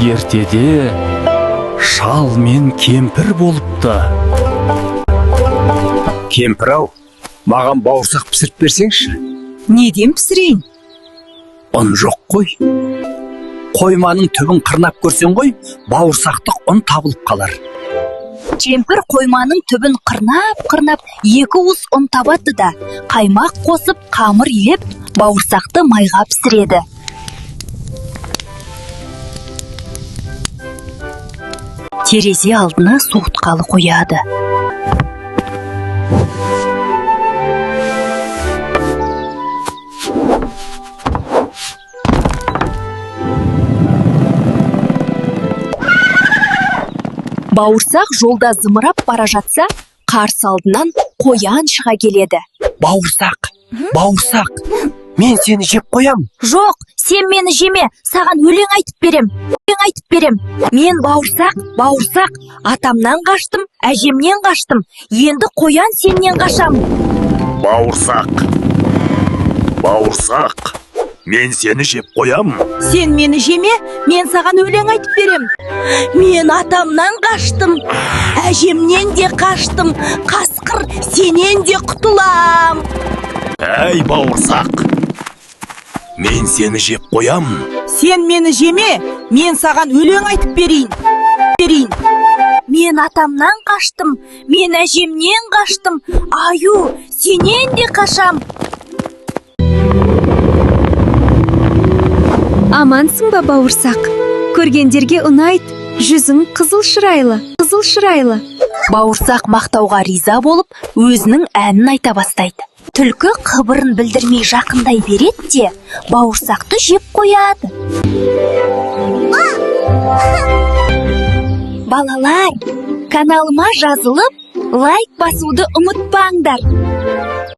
Ертеде шал мен кемпір болыпты. Кемпір-ау, маған бауырсақ пісіріп берсеңші. Неден пісірейін? Ұн жоқ қой. Қойманың түбін қырнап көрсең ғой, бауырсақтық ұн табылып қалар. Кемпір қойманың түбін қырнап, екі уыс ұн табады да, қаймақ қосып, қамыр еп, бауырсақты майға пісіреді. Терезе алдына суытқалы қояды. Бауырсақ жолда зымырап бара жатса, қарсы алдынан қоян шыға келеді. Бауырсақ, мен сені жеп қоям. Жоқ, сен мені жеме, саған өлең айтып берем. Мен бауырсақ, атамнан қаштым, әжемнен қаштым, енді қоян сеннен қашам. Бауырсақ, мен сені жеп қоям. Сен мені жеме, мен саған өлең айтып берем. Мен атамнан қаштым, әжемнен де қаштым, қасқыр сенен де құтылам. Әй, бауырсақ, мен сені жеп қоям. Сен мені жеме, мен саған өлең айтып берейін. Мен атамнан қаштым, мен әжемнен қаштым, аю сенен де қашам. Амансың ба, бауырсақ? Көргендерге ұнайт, жүзің қызыл шырайлы. Бауырсақ мақтауға риза болып, өзінің әнін айта бастайды. Түлкі қыбырын білдірмей жақындай береді де, бауырсақты жеп қояды. Балалар, каналыма жазылып, лайк басуды ұмытпаңдар.